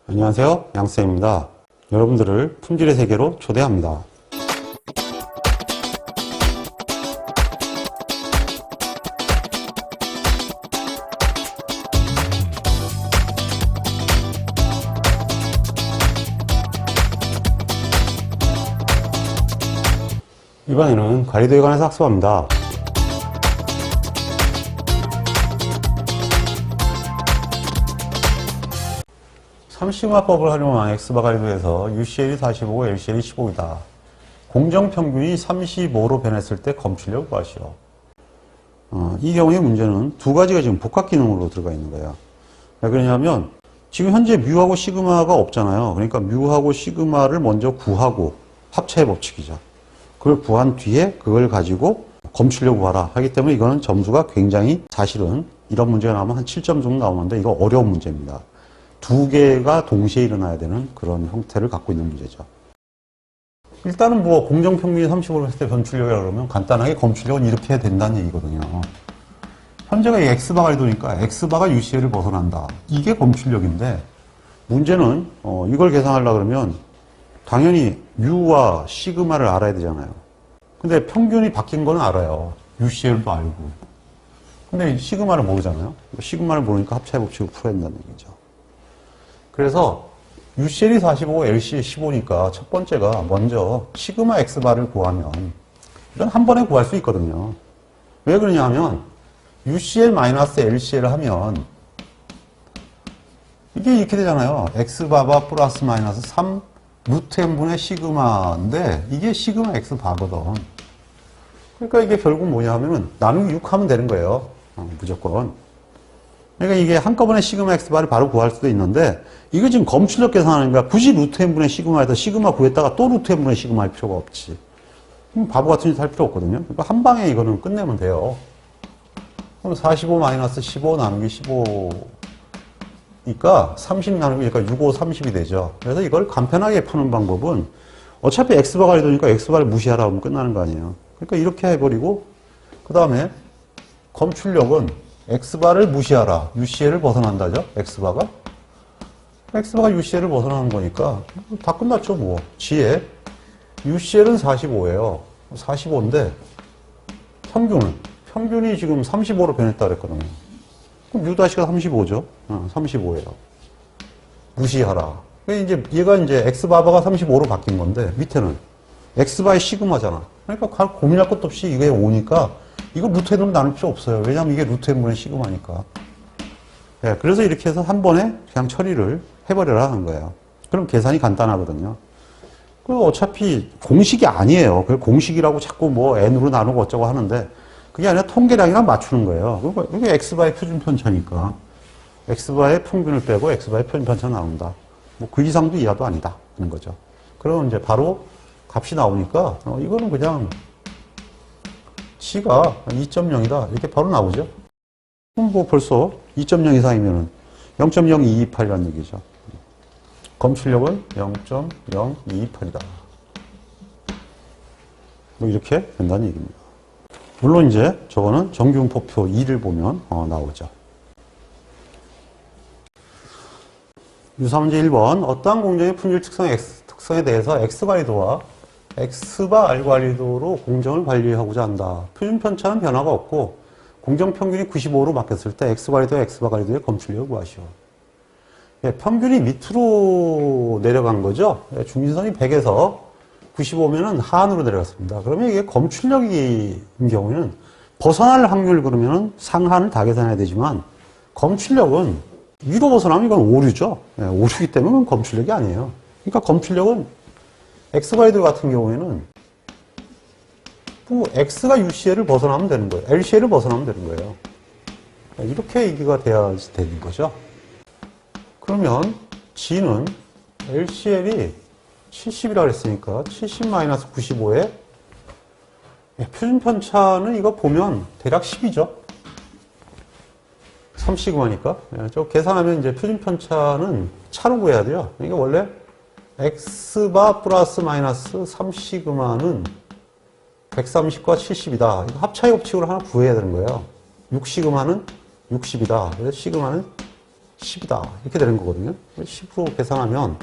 안녕하세요, 양쌤입니다. 여러분들을 품질의 세계로 초대합니다. 이번에는 관리도에 관해서 학습합니다. 삼시그마법을 활용한 X바 관리도에서 UCL이 45, LCL이 15이다. 공정평균이 35로 변했을 때 검출력을 구하시오. 이 경우의 문제는 두 가지가 지금 복합 기능으로 들어가 있는 거예요. 왜 그러냐면 지금 현재 뮤하고 시그마가 없잖아요. 그러니까 뮤하고 시그마를 먼저 구하고 합차의 법칙이죠. 그걸 구한 뒤에 그걸 가지고 검출력 구하라 하기 때문에 이거는 점수가 굉장히, 사실은 이런 문제가 나오면 한 7점 정도 나오는데 이거 어려운 문제입니다. 두 개가 동시에 일어나야 되는 그런 형태를 갖고 있는 문제죠. 일단은 뭐 공정평균이 35로 했을 때 검출력이라 그러면 간단하게 검출력은 이렇게 해야 된다는 얘기거든요. 현재가 이 X바 관리도니까 X바가 UCL을 벗어난다. 이게 검출력인데 문제는 이걸 계산하려고 그러면 당연히 뮤와 시그마를 알아야 되잖아요. 근데 평균이 바뀐 건 알아요. UCL도 알고. 근데 시그마를 모르잖아요. 시그마를 모르니까 합차의 법칙을 풀어야 된다는 얘기죠. 그래서 UCL이 45, LCL이 15니까 첫 번째가 먼저 시그마 X바를 구하면 이건 한 번에 구할 수 있거든요. 왜 그러냐 하면 UCL-LCL 하면 이게 이렇게 되잖아요. X바바 플러스 마이너스 3 루트 n분의 시그마인데 이게 시그마 X바거든. 그러니까 이게 결국 뭐냐 하면은 나누기 6 하면 되는 거예요. 무조건. 그러니까 이게 한꺼번에 시그마 X바를 바로 구할 수도 있는데 이거 지금 검출력 계산하는 거야. 굳이 루트 n분의 시그마에서 시그마 구했다가 또 루트 n분의 시그마 할 필요가 없지. 바보 같은 짓 할 필요 없거든요. 그러니까 한 방에 이거는 끝내면 돼요. 그럼 45 마이너스 15 나누기 15니까 30 나누기니까 6, 5, 30이 되죠. 그래서 이걸 간편하게 푸는 방법은 어차피 X바 관리도니까 X바를 무시하라 하면 끝나는 거 아니에요. 그러니까 이렇게 해버리고 그 다음에 검출력은 X바를 무시하라. UCL을 벗어난다죠. X바가 UCL을 벗어나는 거니까 다 끝났죠 뭐. G에 UCL은 45예요. 45인데 평균이 지금 35로 변했다 그랬거든요. 그럼 U-가 35죠. 35예요. 무시하라. 이제 얘가 이제 X바바가 35로 바뀐 건데 밑에는 X바의 시그마잖아. 그러니까 고민할 것도 없이 이게 5니까 이거 루트 n으로 나눌 필요 없어요. 왜냐하면 이게 루트 n분의 시그마니까. 네, 그래서 이렇게 해서 한 번에 그냥 처리를 해버려라 한 거예요. 그럼 계산이 간단하거든요. 그 어차피 공식이 아니에요. 그 공식이라고 자꾸 뭐 n으로 나누고 어쩌고 하는데 그게 아니라 통계량이랑 맞추는 거예요. 이게 X바의 표준 편차니까 X바의 평균을 빼고 X바의 표준 편차 나온다. 뭐 그 이상도 이하도 아니다 하는 거죠. 그러면 이제 바로 값이 나오니까 이거는 그냥 G가 2.0이다 이렇게 바로 나오죠. 그럼 뭐 벌써 2.0 이상이면은 0.0228이라는 얘기죠. 검출력은 0.0228이다. 뭐 이렇게 된다는 얘기입니다. 물론 이제 저거는 정규분포표 2를 보면 나오죠. 유사문제 1번 어떠한 공정의 품질 특성에 대해서 X관리도와 X바 R관리도로 공정을 관리하고자 한다. 표준편차는 변화가 없고 공정평균이 95로 바뀌었을 때 X관리도와 X바 관리도의 검출력을 구하시오. 예, 평균이 밑으로 내려간 거죠. 예, 중진선이 100에서 95면은 하한으로 내려갔습니다. 그러면 이게 검출력인 경우에는 벗어날 확률 그러면은 상한을 다 계산해야 되지만 검출력은 위로 벗어나면 이건 오류죠. 예, 오류이기 때문에 검출력이 아니에요. 그러니까 검출력은 X관리도 같은 경우에는 뭐 X가 UCL을 벗어나면 되는 거예요. LCL을 벗어나면 되는 거예요. 이렇게 얘기가 돼야 되는 거죠. 그러면 G는 LCL이 70이라고 했으니까 70-95에 표준 편차는 이거 보면 대략 10이죠. 3시그마니까. 저 계산하면 이제 표준 편차는 차로 구해야 돼요. 이게 원래 X바 플러스 마이너스 3시그마는 130과 70이다. 합차의 법칙으로 하나 구해야 되는 거예요. 6시그마는 60이다. 그래서 시그마는 10이다. 이렇게 되는 거거든요. 10으로 계산하면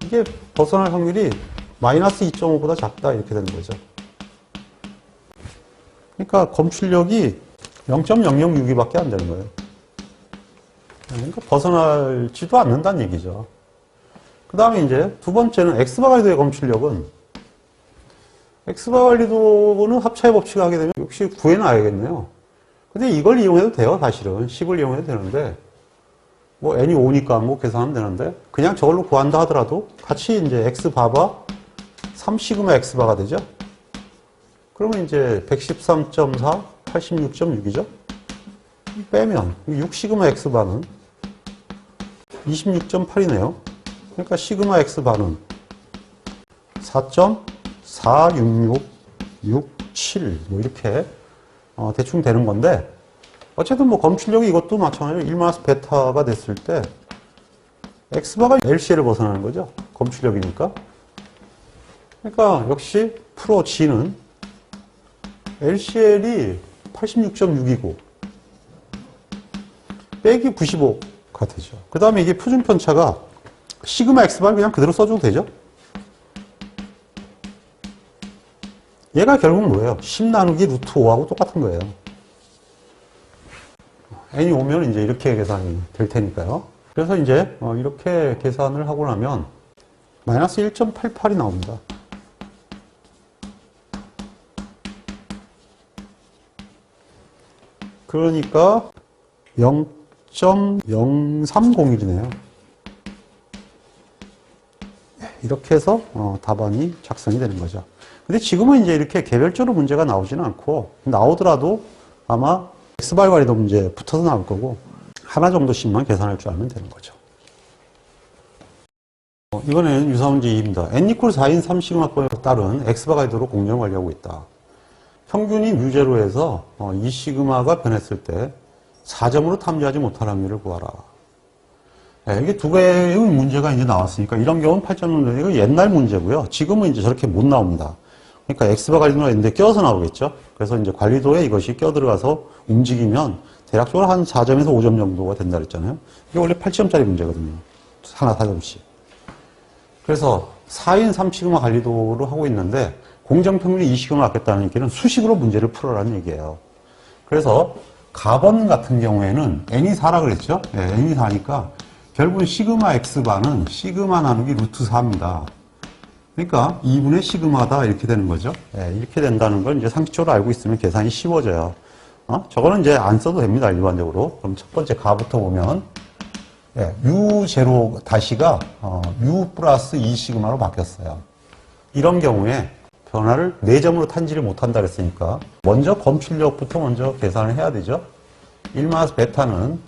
이게 벗어날 확률이 마이너스 2.5보다 작다. 이렇게 되는 거죠. 그러니까 검출력이 0.006밖에 안 되는 거예요. 그러니까 벗어날지도 않는다는 얘기죠. 그 다음에 이제 두 번째는 X바 관리도의 검출력은 X바 관리도는 합차의 법칙을 하게 되면 역시 구해놔야겠네요. 근데 이걸 이용해도 돼요, 사실은. 10을 이용해도 되는데, 뭐 n이 5니까 뭐 계산하면 되는데, 그냥 저걸로 구한다 하더라도 같이 이제 X바바 3시그마 X바가 되죠? 그러면 이제 113.4, 86.6이죠? 빼면 6시그마 X바는 26.8이네요. 그러니까 시그마 X바는 4.46667 뭐 이렇게 대충 되는 건데, 어쨌든 뭐 검출력이 이것도 마찬가지로 1마스 베타가 됐을 때 X바가 LCL을 벗어나는 거죠. 검출력이니까. 그러니까 역시 프로 G는 LCL이 86.6이고 빼기 95가 되죠. 그 다음에 이게 표준 편차가 시그마 X바를 그냥 그대로 써줘도 되죠. 얘가 결국 뭐예요? 10 나누기 루트 5하고 똑같은 거예요. n이 오면 이제 이렇게 계산이 될 테니까요. 그래서 이제 이렇게 계산을 하고 나면 마이너스 1.88이 나옵니다. 그러니까 0.0301이네요. 이렇게 해서 답안이 작성이 되는 거죠. 근데 지금은 이제 이렇게 개별적으로 문제가 나오지는 않고, 나오더라도 아마 X바 관리도 문제 붙어서 나올 거고, 하나 정도씩만 계산할 줄 알면 되는 거죠. 이번에는 유사문제 2입니다. n 이퀄 4인 3시그마법에 따른 X바 관리도로 공정을 관리하고 있다. 평균이 뮤제로에서 2시그마가 변했을 때 4점으로 탐지하지 못할 확률을 구하라. 네, 이게 두 개의 문제가 이제 나왔으니까 이런 경우는 8점 이거 옛날 문제고요. 지금은 이제 저렇게 못 나옵니다. 그러니까 X바 관리도가 있는데 껴서 나오겠죠. 그래서 이제 관리도에 이것이 껴들어가서 움직이면 대략적으로 한 4점에서 5점 정도가 된다 그랬잖아요. 이게 원래 8점짜리 문제거든요. 하나 4점씩. 그래서 4인 3시그마 관리도로 하고 있는데 공정평균이 2시그마 맞겠다는 얘기는 수식으로 문제를 풀어라는 얘기예요. 그래서 가번 같은 경우에는 n이 4라 그랬죠. 네, n이 4니까 결국은 시그마 X바는 시그마 나누기 루트 4입니다. 그러니까 2분의 시그마다 이렇게 되는 거죠. 네, 이렇게 된다는 걸 이제 상식적으로 알고 있으면 계산이 쉬워져요. 저거는 이제 안 써도 됩니다, 일반적으로. 그럼 첫 번째 가부터 보면, 네, U0 다시가, U 플러스 2시그마로 바뀌었어요. 이런 경우에 변화를 4점으로 탄지를 못한다 그랬으니까, 먼저 검출력부터 먼저 계산을 해야 되죠. 1마스 베타는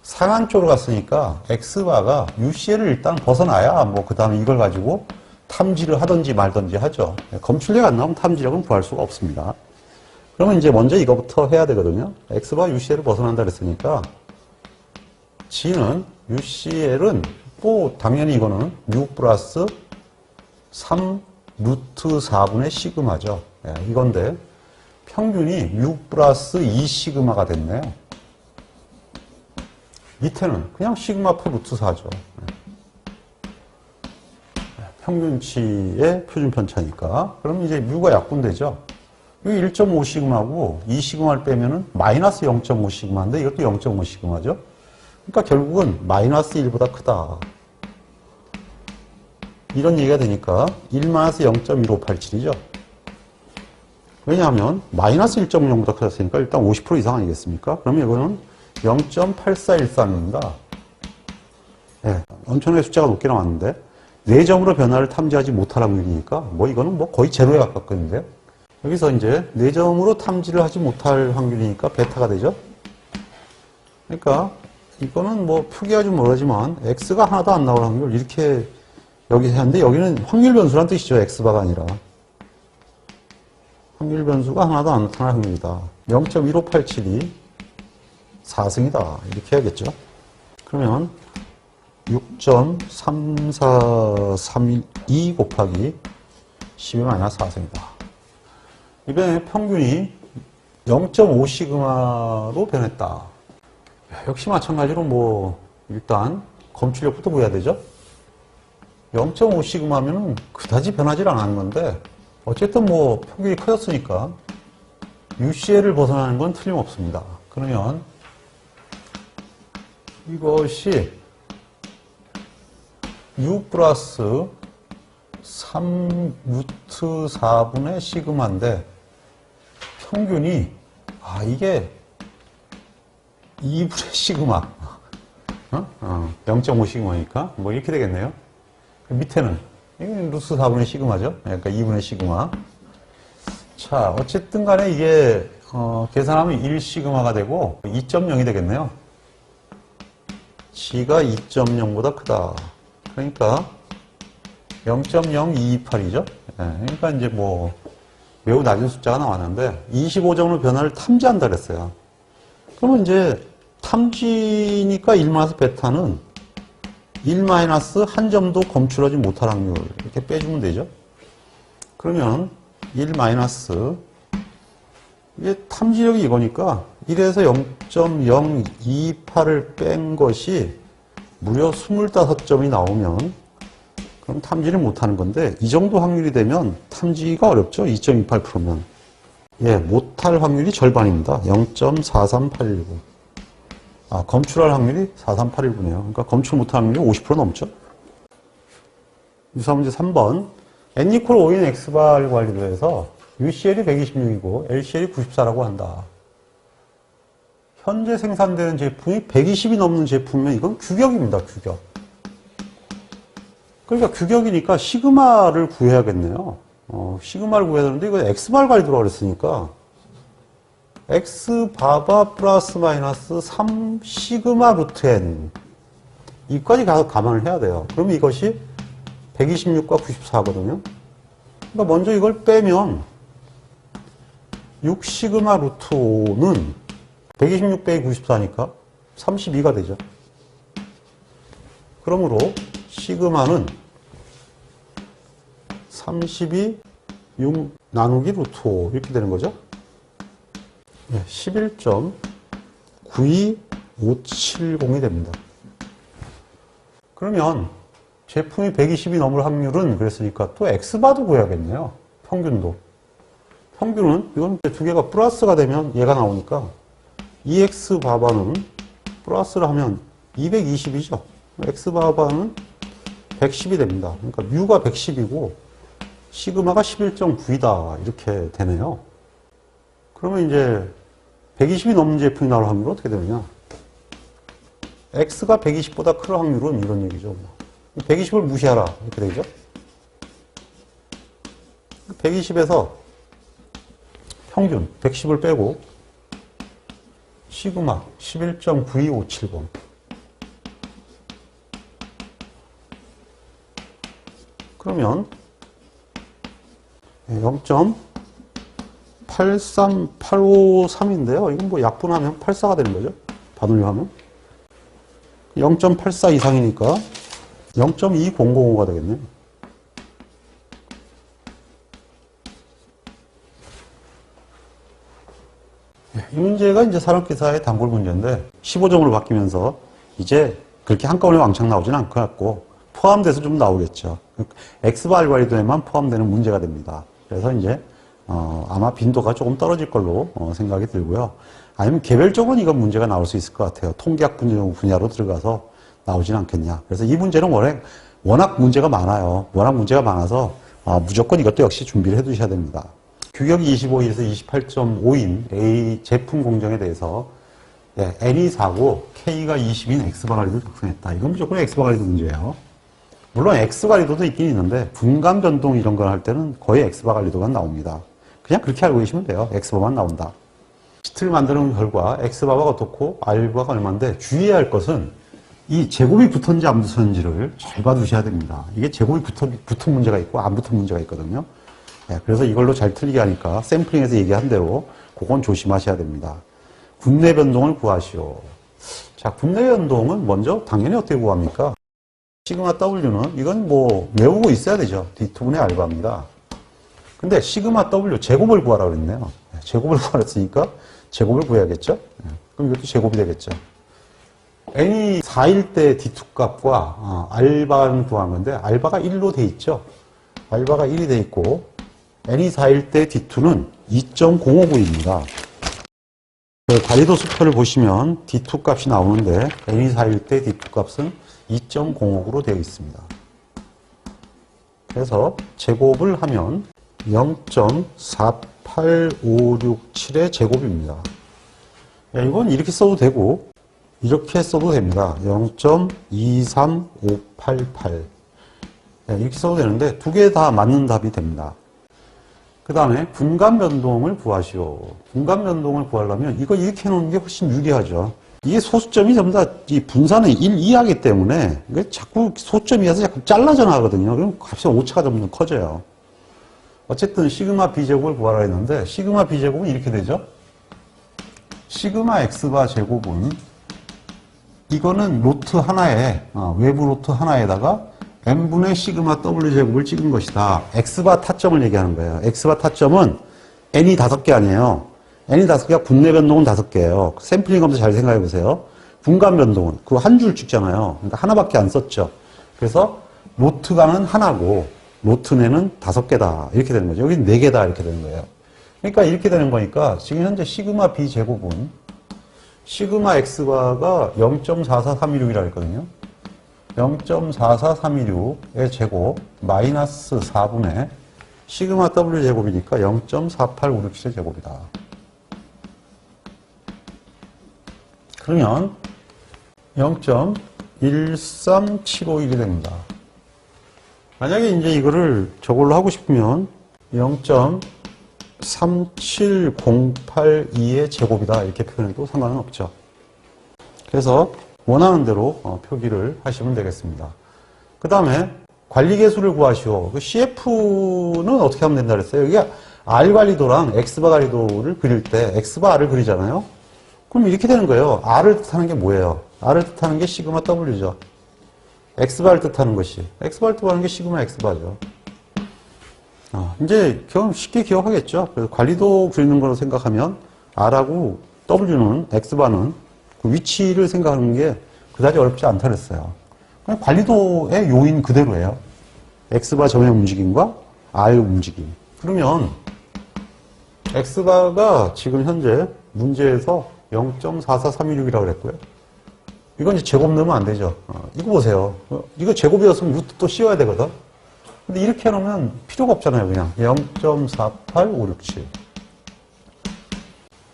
상한 쪽으로 갔으니까, X바가 UCL을 일단 벗어나야, 뭐, 그 다음에 이걸 가지고 탐지를 하든지 말든지 하죠. 검출력 안 나오면 탐지력은 구할 수가 없습니다. 그러면 이제 먼저 이거부터 해야 되거든요. X바 UCL을 벗어난다 그랬으니까 G는 UCL은 또 당연히 이거는 6 플러스 3 루트 4분의 시그마죠. 네, 이건데 평균이 6 플러스 2 시그마가 됐네요. 밑에는 그냥 시그마 퍼 루트 4죠. 네. 평균치의 표준 편차니까. 그럼 이제 뮤가 약분되죠. 여기 1.5 시그마고 2 시그마를 빼면은 마이너스 0.5 시그마인데 이것도 0.5 시그마죠. 그러니까 결국은 마이너스 1보다 크다. 이런 얘기가 되니까 1 마이너스 0.1587이죠. 왜냐하면 마이너스 1.0보다 크졌으니까 일단 50% 이상 아니겠습니까? 그러면 이거는 0.8413입니다. 네, 엄청나게 숫자가 높게 나왔는데 4점으로 변화를 탐지하지 못할 확률이니까 뭐 이거는 뭐 거의 제로에 가깝거든요. 여기서 이제 4점으로 탐지를 하지 못할 확률이니까 베타가 되죠. 그러니까 이거는 뭐 표기하지 못하지만 X가 하나도 안 나올 확률 이렇게 여기 하는데 여기는 확률 변수란 뜻이죠. X바가 아니라. 확률 변수가 하나도 안 나타날 확률이다. 0.1587이 4승이다. 이렇게 해야겠죠. 그러면 6.3432 곱하기 12 마이너스 4승이다. 이번에 평균이 0.5시그마로 변했다. 역시 마찬가지로 뭐 일단 검출력부터 구해야 되죠. 0.5 시그마면은 그다지 변하지 않았는데 어쨌든 뭐 평균이 커졌으니까 UCL을 벗어나는 건 틀림없습니다. 그러면 이것이 U 플러스 3 루트 4분의 시그마인데 평균이 이게 2분의 시그마 0.5 시그마니까 뭐 이렇게 되겠네요. 밑에는 이게 루트 4분의 시그마죠. 그러니까 2분의 시그마. 자, 어쨌든 간에 이게 계산하면 1 시그마가 되고 2.0이 되겠네요. G가 2.0보다 크다. 그러니까 0.0228이죠. 그러니까 이제 뭐 매우 낮은 숫자가 나왔는데 25점으로 변화를 탐지한다 그랬어요. 그러면 이제 탐지니까 1 베타는 1 점도 검출하지 못할 확률 이렇게 빼주면 되죠. 그러면 1 이게 탐지력이 이거니까 1에서 0.028을 뺀 것이 무려 25점이 나오면 그럼 탐지를 못하는 건데 이 정도 확률이 되면 탐지가 어렵죠. 2.28%면 못할 확률이 절반입니다. 0.43819 검출할 확률이 43819네요. 그러니까 검출 못할 확률이 50% 넘죠. 유사문제 3번 N=5인 X바를 관리로 해서 UCL이 126이고 LCL이 94라고 한다. 현재 생산되는 제품이 120이 넘는 제품이면 이건 규격입니다. 규격. 그러니까 규격이니까 시그마를 구해야겠네요. 시그마를 구해야 되는데 이거 X바를 관리로 그랬으니까 X바바 플러스 마이너스 3 시그마 루트 N 이까지 감안을 해야 돼요. 그러면 이것이 126과 94거든요. 그러니까 먼저 이걸 빼면 6 시그마 루트 5는 126 빼기 94니까 32가 되죠. 그러므로 시그마는 32 6 나누기 루트 5 이렇게 되는 거죠. 11.92570이 됩니다. 그러면 제품이 120이 넘을 확률은 그랬으니까 또 X바도 구해야겠네요. 평균도. 평균은 이건 두 개가 플러스가 되면 얘가 나오니까 EX바바는 플러스를 하면 220이죠. X바바는 110이 됩니다. 그러니까 뮤가 110이고 시그마가 11.9이다 이렇게 되네요. 그러면 이제 120이 넘는 제품이 나올 확률은 어떻게 되느냐? X가 120보다 큰 확률은 이런 얘기죠. 120을 무시하라 이렇게 되죠. 120에서 평균 110을 빼고 시그마 11.92570 그러면 0.83853인데요. 이건 뭐 약분하면 84가 되는 거죠. 반올림하면 0.84 이상이니까 0.2005가 되겠네요. 이 문제가 이제 산업기사의 단골 문제인데 15점으로 바뀌면서 이제 그렇게 한꺼번에 왕창 나오진 않을 것 같고 포함돼서 좀 나오겠죠. X바 관리도에만 포함되는 문제가 됩니다. 그래서 이제 아마 빈도가 조금 떨어질 걸로 생각이 들고요. 아니면 개별적으로는 이건 문제가 나올 수 있을 것 같아요. 통계학 분야로 들어가서 나오진 않겠냐. 그래서 이 문제는 워낙 문제가 많아요. 워낙 문제가 많아서 무조건 이것도 역시 준비를 해 두셔야 됩니다. 규격이 25에서 28.5인 A 제품 공정에 대해서 N이 4고 K가 20인 X바 관리도를 작성했다. 이건 무조건 X바 관리도 문제예요. 물론 X 관리도도 있긴 있는데 분간 변동 이런 걸 할 때는 거의 X바 관리도가 나옵니다. 그냥 그렇게 알고 계시면 돼요. X바만 나온다. 시트를 만드는 결과 X바가 어떻고 R바가 얼마인데 주의해야 할 것은 이 제곱이 붙었는지 안 붙었는지를 잘 봐두셔야 됩니다. 이게 제곱이 붙은 문제가 있고 안 붙은 문제가 있거든요. 그래서 이걸로 잘 틀리게 하니까 샘플링에서 얘기한 대로 그건 조심하셔야 됩니다. 군내 변동을 구하시오. 자, 군내 변동은 먼저 당연히 어떻게 구합니까? 시그마 W는 이건 뭐 외우고 있어야 되죠. D2분의 알바입니다. 근데 시그마 W 제곱을 구하라고 그랬네요. 제곱을 구하랬으니까 제곱을 구해야겠죠. 그럼 이것도 제곱이 되겠죠. n이 4일 때 d2 값과 알바는 구한 건데 알바가 1로 돼 있죠. 알바가 1이 돼 있고 n이 4일 때 d2는 2.059입니다. 관리도 수표를 보시면 d2 값이 나오는데 n이 4일 때 d2 값은 2.05로 되어 있습니다. 그래서 제곱을 하면 0.48567의 제곱입니다. 이건 이렇게 써도 되고 이렇게 써도 됩니다. 0.23588 이렇게 써도 되는데 두 개 다 맞는 답이 됩니다. 그 다음에 분간 변동을 구하시오. 분간 변동을 구하려면 이거 이렇게 해놓는 게 훨씬 유리하죠. 이게 소수점이 전부 다 이 분산은 1, 2하기 때문에 이게 자꾸 소점이어서 자꾸 잘라져 나가거든요. 그럼 값이 오차가 점점 커져요. 어쨌든 시그마 b제곱을 구하라 했는데 시그마 b제곱은 이렇게 되죠. 시그마 x바 제곱은 이거는 로트 하나에 외부 로트 하나에다가 n분의 시그마 w 제곱을 찍은 것이다. x바 타점을 얘기하는 거예요. x바 타점은 n이 5개 아니에요. n이 5개가 분내 변동은 5개예요. 샘플링 검사 잘 생각해 보세요. 분간 변동은 그거 한 줄 찍잖아요. 그러니까 하나밖에 안 썼죠. 그래서 로트가는 하나고 로트내는 5개다. 이렇게 되는 거죠. 여기 4개다. 이렇게 되는 거예요. 그러니까 이렇게 되는 거니까 지금 현재 시그마 b 제곱은 시그마 x바가 0.44316이라고 했거든요. 0.44316의 제곱 마이너스 4분의 시그마 w 제곱이니까 0.48567의 제곱이다. 그러면 0.13751이 됩니다. 만약에 이제 이거를 저걸로 하고 싶으면 0.37082의 제곱이다 이렇게 표현해도 상관은 없죠. 그래서 원하는 대로 표기를 하시면 되겠습니다. 그 다음에 관리계수를 구하시오. 그 CF는 어떻게 하면 된다 그랬어요? 이게 R 관리도랑 X바 관리도를 그릴 때 X바 R을 그리잖아요. 그럼 이렇게 되는 거예요. R을 뜻하는 게 뭐예요? R을 뜻하는 게 시그마 W죠. X바를 뜻하는 것이. X바를 뜻하는 게 시그마 X바죠. 이제 쉽게 기억하겠죠. 그래서 관리도 그리는 거로 생각하면 R하고 W는, X바는 그 위치를 생각하는 게 그다지 어렵지 않다 그랬어요. 그냥 관리도의 요인 그대로예요. X바 점의 움직임과 R 움직임. 그러면 X바가 지금 현재 문제에서 0.44316이라고 그랬고요. 이건 이제 제곱 넣으면 안 되죠. 이거 보세요. 이거 제곱이었으면 루트 또 씌워야 되거든. 근데 이렇게 해놓으면 필요가 없잖아요. 그냥 0.48567.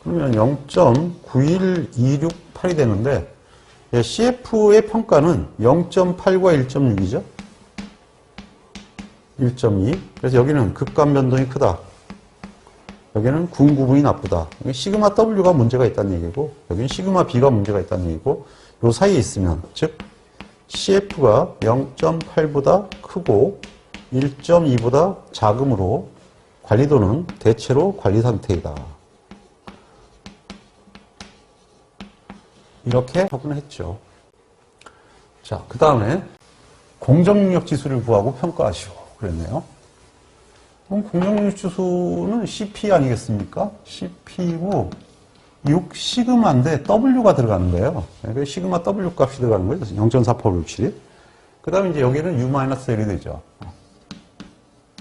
그러면 0.91268이 되는데 CF의 평가는 0.8과 1.6이죠. 1.2. 그래서 여기는 극간 변동이 크다. 여기는 군 구분이 나쁘다. 시그마 W가 문제가 있다는 얘기고 여기는 시그마 B가 문제가 있다는 얘기고 요 사이에 있으면 즉 CF가 0.8보다 크고 1.2보다 작으므로 관리도는 대체로 관리 상태이다. 이렇게 접근을 했죠. 자, 그 다음에 공정능력 지수를 구하고 평가하시오. 그랬네요. 그럼 공정능력 지수는 CP 아니겠습니까? CP고 6 시그마인데 W가 들어가는 거예요. 그래서 시그마 W 값이 들어가는 거예요. 0.4867이. 그 다음에 이제 여기는 U-L이 되죠.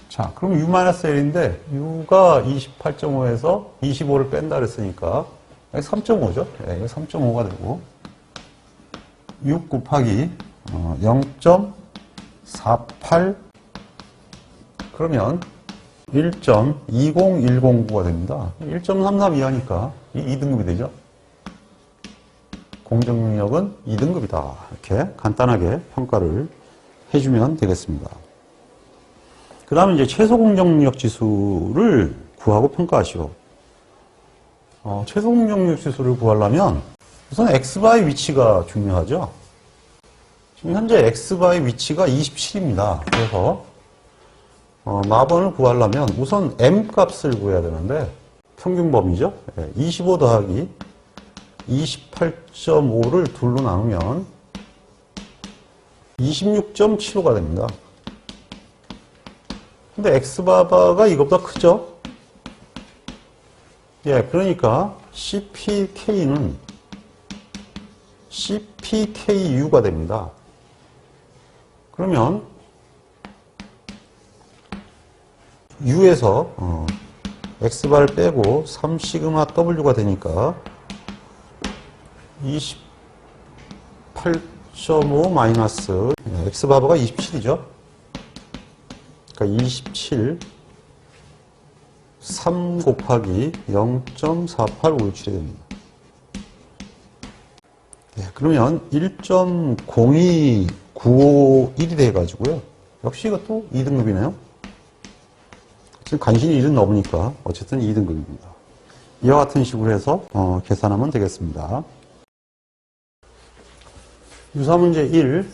자, 그럼 U-L인데 U가 28.5에서 25를 뺀다 그랬으니까 3.5죠. 네, 3.5가 되고 6 곱하기 0.48 그러면 1.20109가 됩니다. 1.33 이하니까 2등급이 되죠. 공정능력은 2등급이다. 이렇게 간단하게 평가를 해주면 되겠습니다. 그 다음에 이제 최소 공정능력 지수를 구하고 평가하시오. 최소 공정능력 지수를 구하려면 우선 X바의 위치가 중요하죠. 지금 현재 X바의 위치가 27입니다. 그래서 마번을 구하려면 우선 M 값을 구해야 되는데 평균 범위죠. 25 더하기 28.5를 둘로 나누면 26.75가 됩니다. 근데 X바가 이것보다 크죠? 예, 그러니까 CPK는 CPKU가 됩니다. 그러면 U에서 X바를 빼고 3시그마 W가 되니까 28.5 마이너스 X바가 27이죠. 그러니까 27 3 곱하기 0.4857이 됩니다. 네, 그러면 1.02951이 돼가지고요. 역시 이것도 2등급이네요. 지금 간신히 1은 넘으니까 어쨌든 2등급입니다. 이와 같은 식으로 해서 계산하면 되겠습니다. 유사문제 1.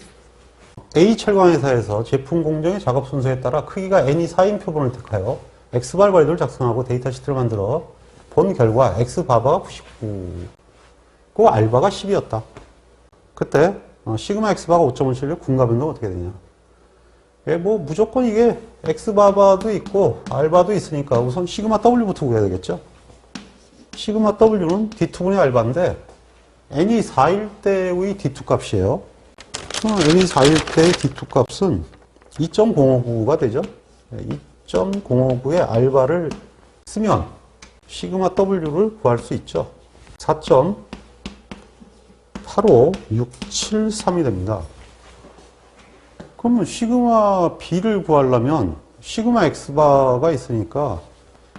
A 철강회사에서 제품 공정의 작업 순서에 따라 크기가 n이 4인 표본을 택하여 X발 관리도를 작성하고 데이터 시트를 만들어 본 결과 X바바가 99, 그 R바가 10이었다. 그때 시그마 X바가 5.57로 군가 변동 어떻게 되냐. 뭐 무조건 이게 X바바도 있고 R바도 있으니까 우선 시그마 W부터 구해야 되겠죠. 시그마 W는 D2분의 R바인데 n이 4일 때의 D2 값이에요. n이 4일 때의 D2 값은 2.059가 되죠. 2.059의 알바를 쓰면 시그마 W를 구할 수 있죠. 4.85673이 됩니다. 그러면 시그마 B를 구하려면 시그마 X바가 있으니까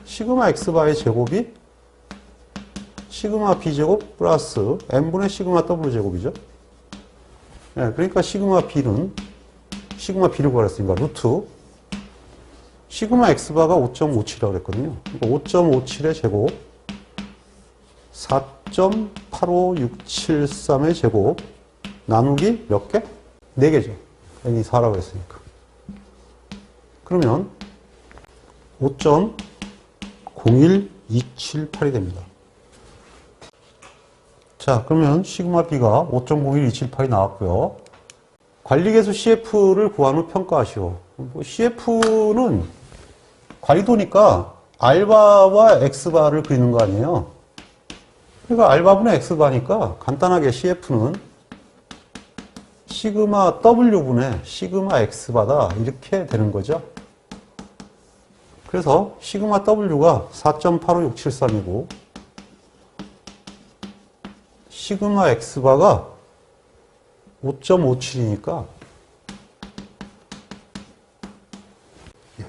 시그마 X바의 제곱이 시그마 B제곱 플러스 n분의 시그마 W 제곱이죠. 네, 그러니까 시그마 B는 시그마 B를 구하랬으니까 루트 시그마 X바가 5.57이라고 그랬거든요. 그러니까 5.57의 제곱 4.85673의 제곱 나누기 몇 개? 4개죠. n이 4라고 했으니까. 그러면 5.01278이 됩니다. 자, 그러면 시그마 B가 5.01278이 나왔고요. 관리계수 CF를 구한 후 평가하시오. CF는 관리도니까 알바와 X바를 그리는 거 아니에요. 그러니까 알바분의 X바니까 간단하게 CF는 시그마 W분의 시그마 X바다 이렇게 되는 거죠. 그래서 시그마 W가 4.85673이고 시그마 X바가 5.57이니까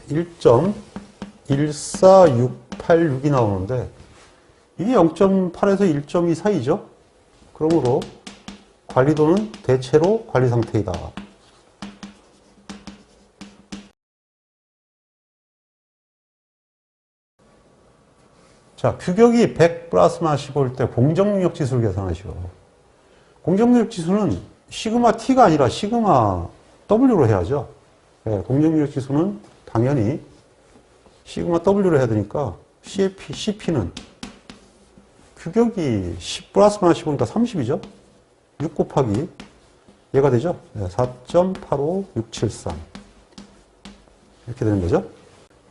1.14686이 나오는데 이게 0.8에서 1.2 사이죠. 그러므로 관리도는 대체로 관리 상태이다. 자, 규격이 100 플러스 마이너스 15일 때 공정능력 지수를 계산하시오. 공정능력 지수는 시그마 T가 아니라 시그마 W로 해야죠. 네, 공정능력 지수는 당연히 시그마 W로 해야 되니까 CP는 규격이 10 플러스 마이너스 15니까 30이죠. 6 곱하기 얘가 되죠. 네, 4.85673 이렇게 되는 거죠.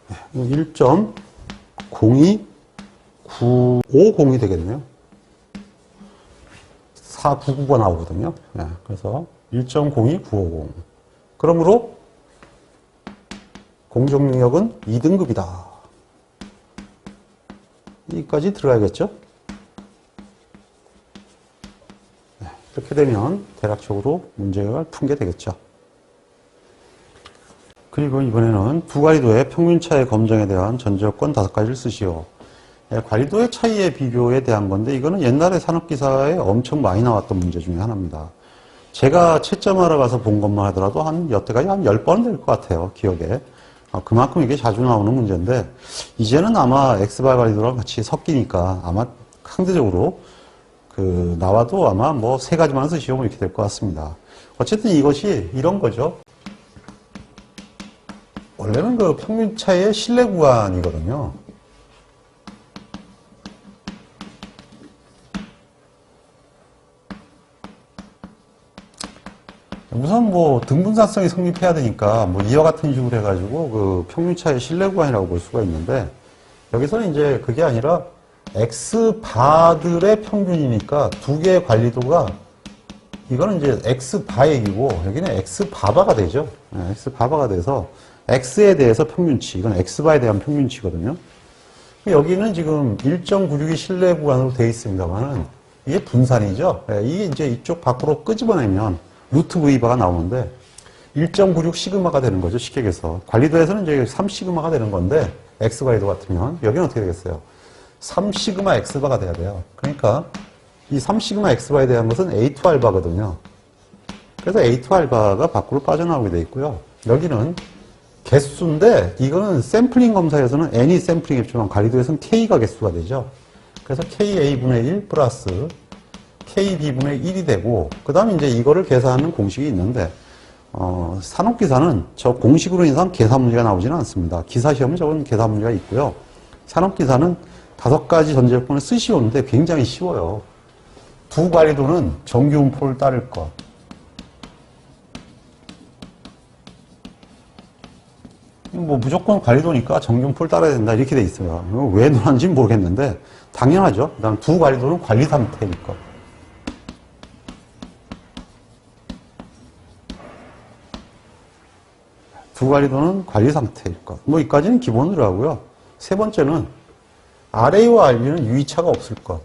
네, 1.02950이 되겠네요. 499가 나오거든요. 네, 그래서 1.02950. 그러므로 공정능력은 2등급이다. 여기까지 들어가야겠죠? 네, 이렇게 되면 대략적으로 문제를 푼 게 되겠죠. 그리고 이번에는 두 관리도의 평균차의 검정에 대한 전제요건 5가지를 쓰시오. 네, 관리도의 차이의 비교에 대한 건데 이거는 옛날에 산업기사에 엄청 많이 나왔던 문제 중에 하나입니다. 제가 채점하러 가서 본 것만 하더라도 여태까지 한 10번 될 것 같아요. 기억에. 그만큼 이게 자주 나오는 문제인데 이제는 아마 X바 관리도랑 같이 섞이니까 아마 상대적으로 나와도 아마 뭐 3가지만 쓰시오 이렇게 될 것 같습니다. 어쨌든 이것이 이런 거죠. 원래는 그 평균차의 신뢰 구간이거든요. 우선 뭐 등분산성이 성립해야 되니까 뭐 이와 같은 식으로 해가지고 그 평균차의 신뢰 구간이라고 볼 수가 있는데 여기서는 이제 그게 아니라 X바들의 평균이니까 두 개의 관리도가 이거는 이제 X바액이고, 여기는 X바바가 되죠. 네, X바바가 돼서, X에 대해서 평균치, 이건 X바에 대한 평균치거든요. 여기는 지금 1.96이 실내 구간으로 되어 있습니다만은, 이게 분산이죠. 네, 이게 이제 이쪽 밖으로 끄집어내면, 루트 V바가 나오는데, 1.96 시그마가 되는 거죠, 식객에서. 관리도에서는 이제 3 시그마가 되는 건데, X 관리도 같으면, 여기는 어떻게 되겠어요? 3 시그마 X바가 돼야 돼요. 그러니까, 이 3 시그마 X바에 대한 것은 A2 알바거든요. 그래서 A2 알바가 밖으로 빠져나오게 돼 있고요. 여기는 개수인데, 이거는 샘플링 검사에서는 N이 샘플링 앱지만 관리도에서는 K가 개수가 되죠. 그래서 KA분의 1 플러스 KB분의 1이 되고, 그 다음에 이제 이거를 계산하는 공식이 있는데, 산업기사는 저 공식으로 인상 계산 문제가 나오지는 않습니다. 기사시험은 저건 계산 문제가 있고요. 산업기사는 5가지 전제조건을 쓰시오는데 굉장히 쉬워요. 두 관리도는 정규분포를 따를 것. 뭐 무조건 관리도니까 정규분포를 따라야 된다 이렇게 돼 있어요. 왜 논하는지는 모르겠는데 당연하죠. 그다음 두 관리도는 관리 상태일 것. 두 관리도는 관리 상태일 것. 뭐 이까지는 기본으로 하고요. 세 번째는 RA와 RB는 유의차가 없을 것.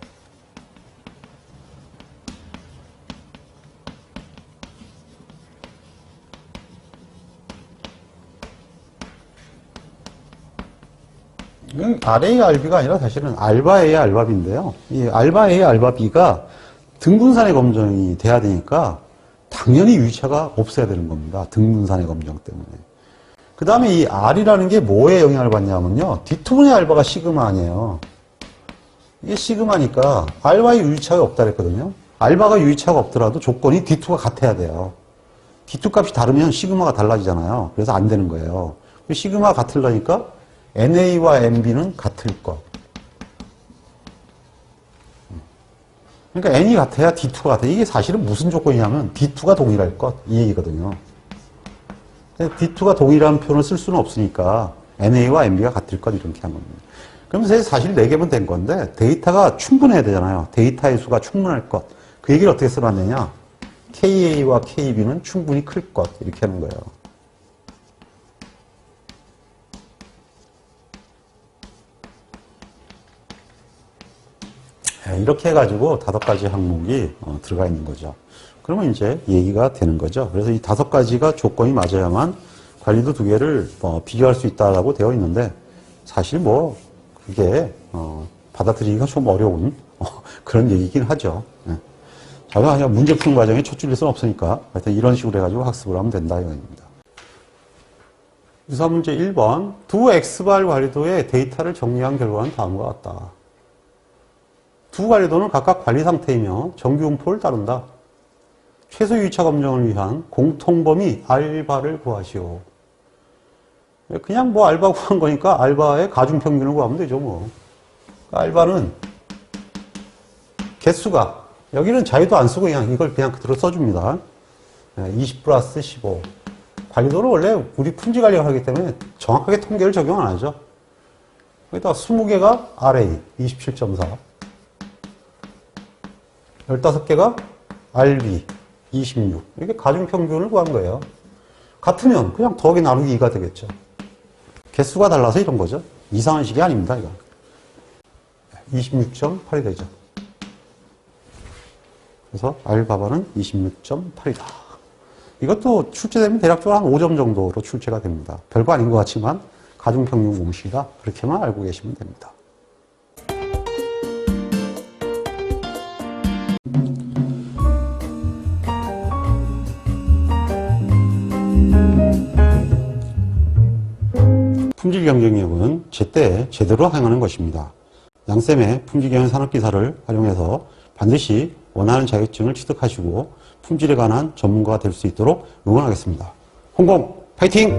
이건 RA, RB가 아니라 사실은 알바 A, 알바 B인데요. 이 알바 A, 알바 B가 등분산의 검정이 돼야 되니까 당연히 유의차가 없어야 되는 겁니다. 등분산의 검정 때문에. 그 다음에 이 R이라는 게 뭐에 영향을 받냐면요. D2분의 알바가 시그마 아니에요. 이게 시그마니까 알바의 유의차가 없다 그랬거든요. 알바가 유의차가 없더라도 조건이 D2가 같아야 돼요. D2 값이 다르면 시그마가 달라지잖아요. 그래서 안 되는 거예요. 시그마가 같으려니까 NA와 NB는 같을 것. 그러니까 N이 같아야 D2가 같아요. 이게 사실은 무슨 조건이냐면 D2가 동일할 것. 이 얘기거든요. D2가 동일한 표현을 쓸 수는 없으니까 NA와 NB가 같을 것 이렇게 한 겁니다. 그럼 사실 4개면 된 건데 데이터가 충분해야 되잖아요. 데이터의 수가 충분할 것. 그 얘기를 어떻게 써놨느냐. KA와 KB는 충분히 클 것. 이렇게 하는 거예요. 이렇게 해가지고 5가지 항목이 들어가 있는 거죠. 그러면 이제 얘기가 되는 거죠. 그래서 이 5가지가 조건이 맞아야만 관리도 2개를 비교할 수 있다라고 되어 있는데 사실 뭐 그게 받아들이기가 좀 어려운 그런 얘기긴 하죠. 자, 그냥 문제 푸는 과정에 첫 줄일 수는 없으니까 하여튼 이런 식으로 해가지고 학습을 하면 된다 이거입니다. 유사 문제 1번 두 X발 관리도의 데이터를 정리한 결과는 다음과 같다. 두 관리도는 각각 관리 상태이며 정규분포를 따른다. 최소 유의차 검정을 위한 공통범위 알바를 구하시오. 그냥 뭐 알바 구한 거니까 알바의 가중평균을 구하면 되죠 뭐. 알바는 개수가 여기는 자유도 안 쓰고 그냥 이걸 그냥 그대로 써줍니다. 20 플러스 15. 관리도는 원래 우리 품질 관리를 하기 때문에 정확하게 통계를 적용 안 하죠. 거기다 20개가 RA 27.4. 15개가 RB 26. 이게 가중평균을 구한 거예요. 같으면 그냥 더하기 나누기 2가 되겠죠. 개수가 달라서 이런 거죠. 이상한 식이 아닙니다, 이거. 26.8이 되죠. 그래서 R바바는 26.8이다. 이것도 출제되면 대략적으로 한 5점 정도로 출제가 됩니다. 별거 아닌 것 같지만 가중평균 공식이다. 그렇게만 알고 계시면 됩니다. 품질 경쟁력은 제때 제대로 행하는 것입니다. 양쌤의 품질 경영 산업기사를 활용해서 반드시 원하는 자격증을 취득하시고 품질에 관한 전문가가 될 수 있도록 응원하겠습니다. 홍콩 파이팅!